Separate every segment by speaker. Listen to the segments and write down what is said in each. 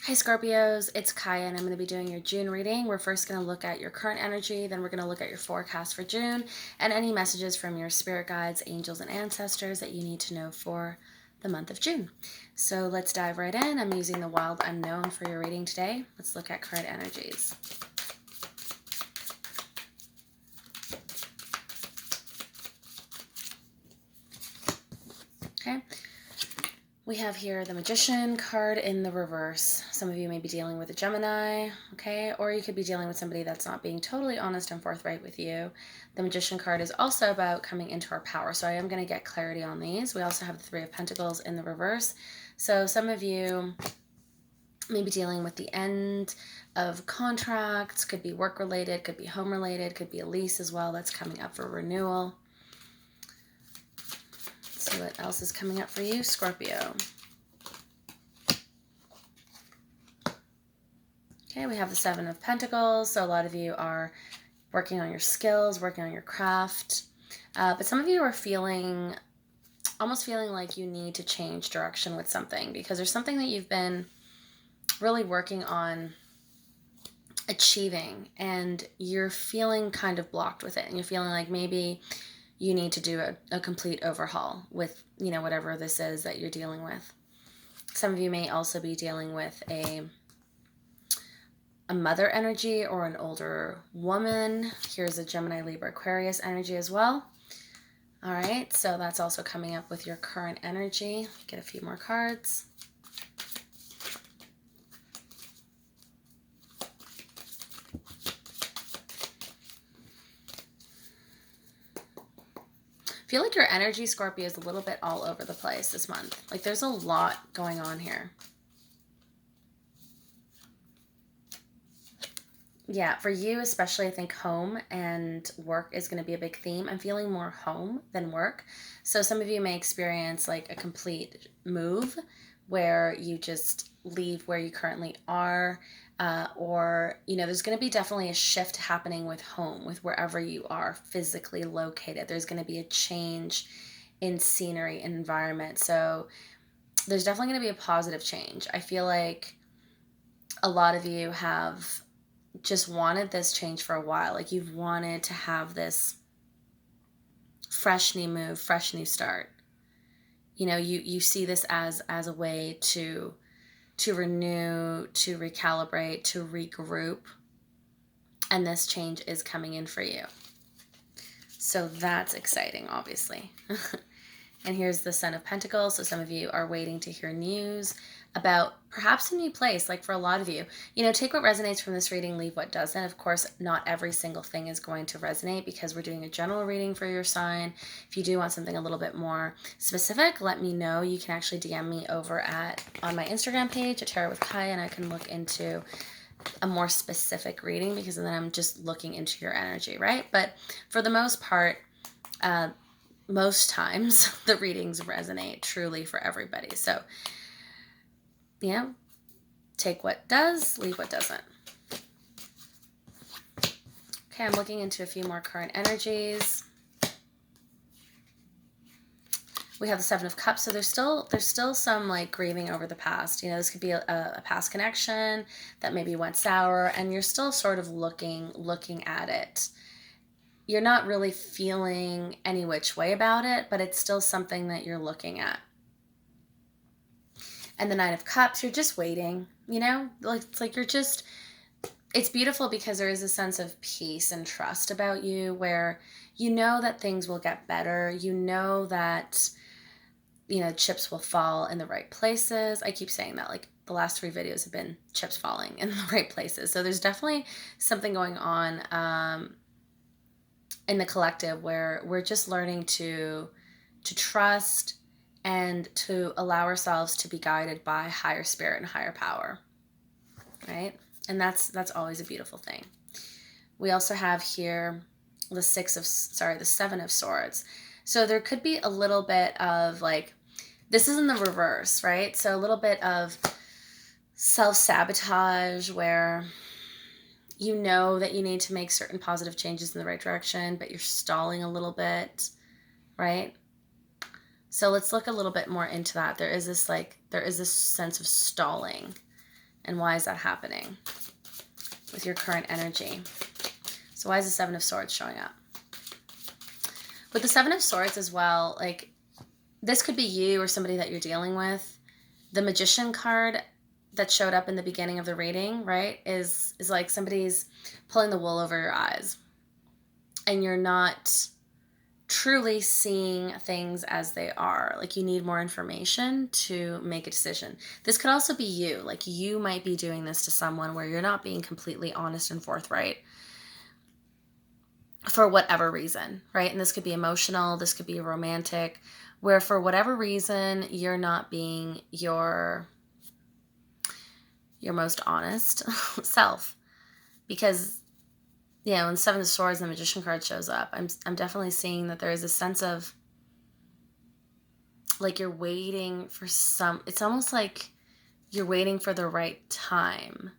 Speaker 1: Hi Scorpios, it's Kaya and I'm going to be doing your June reading. We're first going to look at your current energy, then we're going to look at your forecast for June and any messages from your spirit guides, angels, and ancestors that you need to know for the month of June. So let's dive right in. I'm using the Wild Unknown for your reading today. Let's look at current energies. Okay. We have here the Magician card in the reverse. Some of you may be dealing with a Gemini, okay? Or you could be dealing with somebody that's not being totally honest and forthright with you. The Magician card is also about coming into our power. So I am going to get clarity on these. We also have the Three of Pentacles in the reverse. So some of you may be dealing with the end of contracts. Could be work-related, could be home-related, could be a lease as well that's coming up for renewal. See what else is coming up for you, Scorpio. Okay, we have the Seven of Pentacles. So a lot of you are working on your skills, working on your craft. But some of you are almost feeling like you need to change direction with something because there's something that you've been really working on achieving and you're feeling kind of blocked with it. And you're feeling like maybe you need to do a complete overhaul with, whatever this is that you're dealing with. Some of you may also be dealing with a mother energy or an older woman. Here's a Gemini, Libra, Aquarius energy as well. All right, so that's also coming up with your current energy. Get a few more cards. I feel like your energy, Scorpio, is a little bit all over the place this month. Like there's a lot going on here. Yeah, for you especially, I think home and work is going to be a big theme. I'm feeling more home than work. So some of you may experience like a complete move where you just leave where you currently are. Or, there's going to be definitely a shift happening with home, with wherever you are physically located. There's going to be a change in scenery and environment. So there's definitely going to be a positive change. I feel like a lot of you have just wanted this change for a while. Like you've wanted to have this fresh new move, fresh new start. You see this as a way to renew, to recalibrate, to regroup. And this change is coming in for you. So that's exciting, obviously. And here's the Son of Pentacles. So some of you are waiting to hear news about perhaps a new place. Like for a lot of you, take what resonates from this reading, leave what doesn't. Of course, not every single thing is going to resonate because we're doing a general reading for your sign. If you do want something a little bit more specific, let me know. You can actually DM me over on my Instagram page at Tarot with Kaya, and I can look into a more specific reading because then I'm just looking into your energy, right? But for the most part, most times the readings resonate truly for everybody. So take what does, leave what doesn't. Okay, I'm looking into a few more current energies. We have the Seven of Cups, so there's still some like grieving over the past. This could be a past connection that maybe went sour, and you're still sort of looking at it. You're not really feeling any which way about it, but it's still something that you're looking at. And the Nine of Cups, you're just waiting, it's like it's beautiful because there is a sense of peace and trust about you where that things will get better. That, chips will fall in the right places. I keep saying that, like the last 3 videos have been chips falling in the right places. So there's definitely something going on in the collective where we're just learning to trust and to allow ourselves to be guided by higher spirit and higher power, right? And that's always a beautiful thing. We also have here the Seven of Swords. So there could be a little bit of like, this is in the reverse, right? So a little bit of self-sabotage where that you need to make certain positive changes in the right direction, but you're stalling a little bit, right? So let's look a little bit more into that. There is this sense of stalling And why is that happening with your current energy? So why is the Seven of Swords showing up? With the Seven of Swords as well, like this could be you or somebody that you're dealing with. The Magician card that showed up in the beginning of the reading, right, is like somebody's pulling the wool over your eyes. And you're not truly seeing things as they are. Like you need more information to make a decision. This could also be you. Like you might be doing this to someone where you're not being completely honest and forthright for whatever reason, right? And this could be emotional, this could be romantic, where for whatever reason you're not being your most honest self. Because when Seven of Swords and the Magician card shows up, I'm definitely seeing that there is a sense of like you're waiting for it's almost like you're waiting for the right time,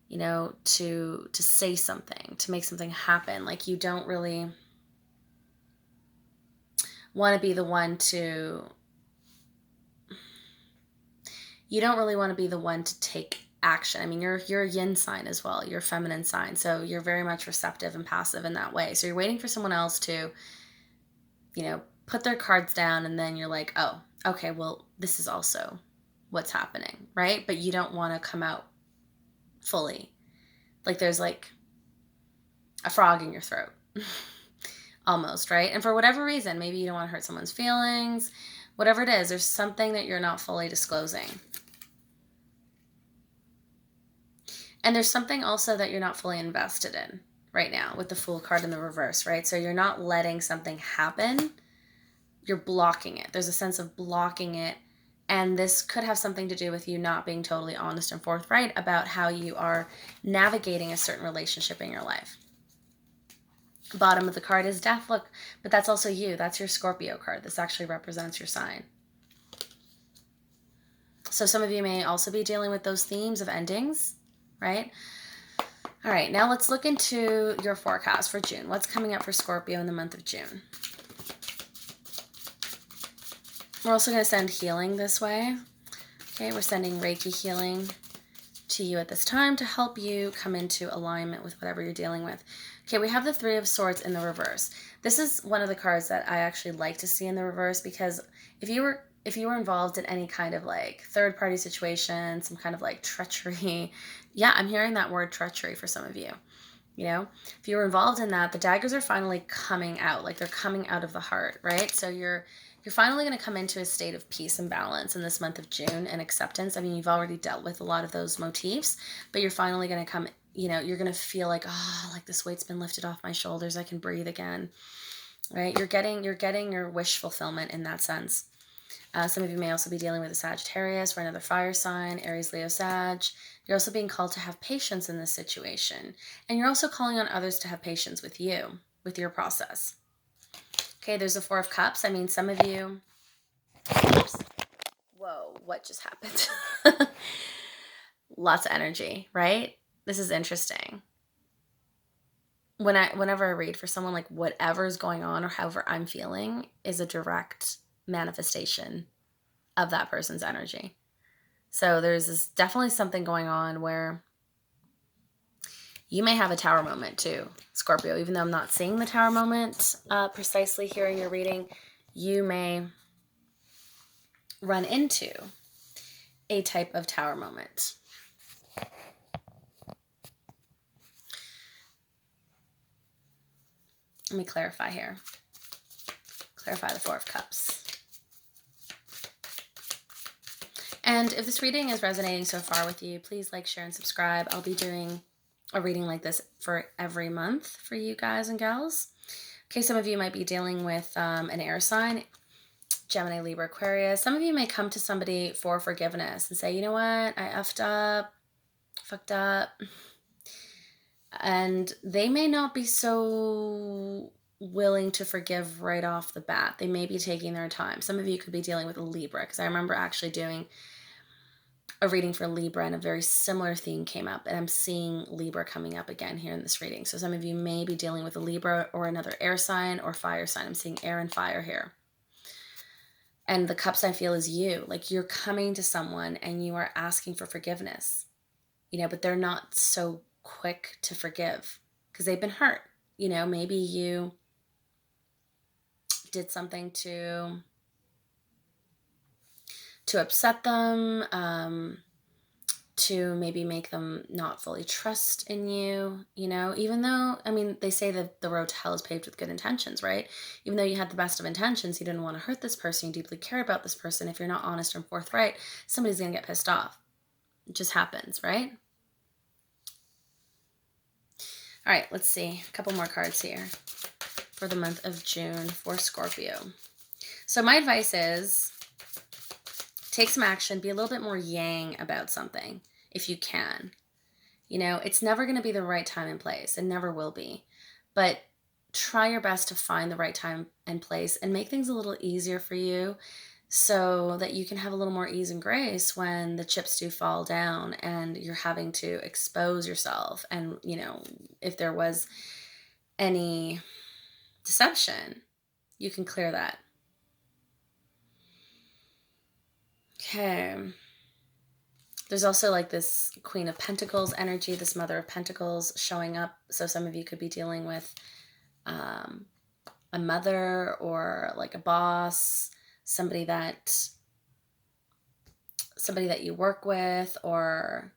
Speaker 1: to say something, to make something happen. Like you don't really want to be the one to take action. I mean, you're a yin sign as well. You're a feminine sign. So you're very much receptive and passive in that way. So you're waiting for someone else to, put their cards down, and then you're like, oh, okay, well, this is also what's happening, right? But you don't want to come out fully. Like there's like a frog in your throat. Almost, right? And for whatever reason, maybe you don't want to hurt someone's feelings, whatever it is, there's something that you're not fully disclosing. And there's something also that you're not fully invested in right now with the Fool card in the reverse, right? So you're not letting something happen. You're blocking it. There's a sense of blocking it. And this could have something to do with you not being totally honest and forthright about how you are navigating a certain relationship in your life. Bottom of the card is Death. Look, but that's also you. That's your Scorpio card. This actually represents your sign. So some of you may also be dealing with those themes of endings, right? All right, now let's look into your forecast for June. What's coming up for Scorpio in the month of June? We're also going to send healing this way. Okay, we're sending Reiki healing to you at this time to help you come into alignment with whatever you're dealing with. Okay, we have the Three of Swords in the reverse. This is one of the cards that I actually like to see in the reverse, because if you were involved in any kind of like third-party situation, some kind of like treachery, yeah, I'm hearing that word treachery for some of you. If you were involved in that, the daggers are finally coming out, like they're coming out of the heart, right? So you're finally going to come into a state of peace and balance in this month of June and acceptance. I mean, you've already dealt with a lot of those motifs, but you're finally going to come, you're going to feel like, like this weight's been lifted off my shoulders. I can breathe again, right? You're getting your wish fulfillment in that sense. Some of you may also be dealing with a Sagittarius or another fire sign, Aries, Leo, Sag. You're also being called to have patience in this situation. And you're also calling on others to have patience with you, with your process. Okay, there's a Four of Cups. I mean, some of you... Oops. Whoa, what just happened? Lots of energy, right? This is interesting. Whenever I read for someone, like whatever's going on or however I'm feeling is a direct manifestation of that person's energy. So there's definitely something going on where you may have a tower moment too, Scorpio. Even though I'm not seeing the tower moment precisely here in your reading, you may run into a type of tower moment. Let me clarify here. Clarify the Four of Cups. And if this reading is resonating so far with you, please like, share, and subscribe. I'll be doing a reading like this for every month for you guys and gals. Okay, some of you might be dealing with an air sign, Gemini, Libra, Aquarius. Some of you may come to somebody for forgiveness and say, you know what, I effed up, fucked up. And they may not be so willing to forgive right off the bat. They may be taking their time. Some of you could be dealing with a Libra, because I remember actually doing a reading for Libra and a very similar theme came up, and I'm seeing Libra coming up again here in this reading. So some of you may be dealing with a Libra or another air sign or fire sign. I'm seeing air and fire here. And the cups I feel is you. Like you're coming to someone and you are asking for forgiveness. but they're not so quick to forgive because they've been hurt. Maybe you did something to upset them, to maybe make them not fully trust in you, even though, I mean, they say that the road to hell is paved with good intentions, right? Even though you had the best of intentions, you didn't want to hurt this person, you deeply care about this person. If you're not honest and forthright, somebody's going to get pissed off. It just happens, right? All right, let's see. A couple more cards here for the month of June for Scorpio. So my advice is take some action, be a little bit more yang about something if you can. It's never going to be the right time and place. It never will be. But try your best to find the right time and place and make things a little easier for you so that you can have a little more ease and grace when the chips do fall down and you're having to expose yourself. And, if there was any deception, you can clear that. Okay. There's also like this Queen of Pentacles energy, this Mother of Pentacles showing up. So some of you could be dealing with a mother or like a boss, somebody that you work with, or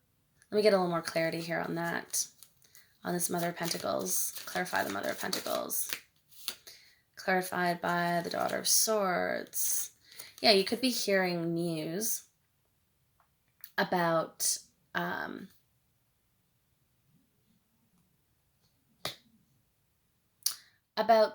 Speaker 1: let me get a little more clarity here on that. On this Mother of Pentacles, clarify the Mother of Pentacles. Clarified by the Daughter of Swords. Yeah, you could be hearing news about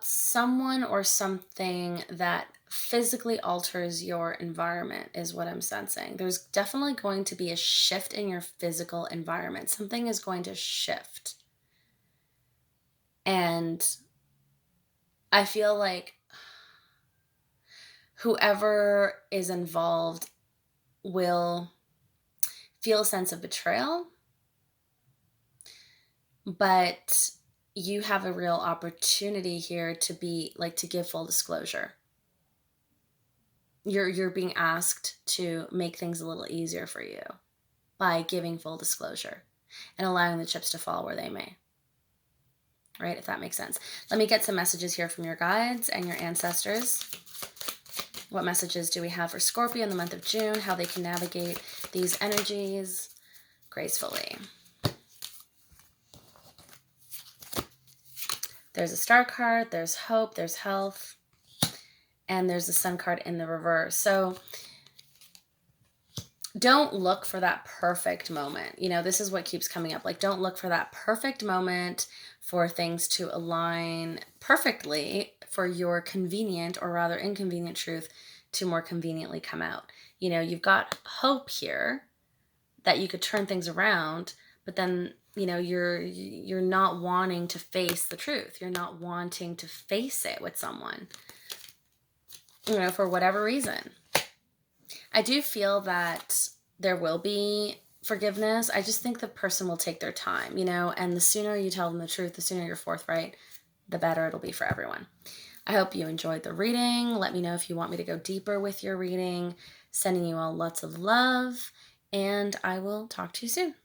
Speaker 1: someone or something that physically alters your environment is what I'm sensing. There's definitely going to be a shift in your physical environment. Something is going to shift. And I feel like whoever is involved will feel a sense of betrayal, but you have a real opportunity here to give full disclosure. You're being asked to make things a little easier for you by giving full disclosure and allowing the chips to fall where they may. Right? If that makes sense. Let me get some messages here from your guides and your ancestors. What messages do we have for Scorpio in the month of June? How they can navigate these energies gracefully. There's a Star card, there's hope, there's health, and there's the Sun card in the reverse. So don't look for that perfect moment. This is what keeps coming up. Like, don't look for that perfect moment for things to align perfectly for your convenient or rather inconvenient truth to more conveniently come out. You've got hope here that you could turn things around, but then, you're not wanting to face the truth. You're not wanting to face it with someone, for whatever reason. I do feel that there will be forgiveness. I just think the person will take their time, and the sooner you tell them the truth, the sooner you're forthright, the better it'll be for everyone. I hope you enjoyed the reading. Let me know if you want me to go deeper with your reading. Sending you all lots of love, and I will talk to you soon.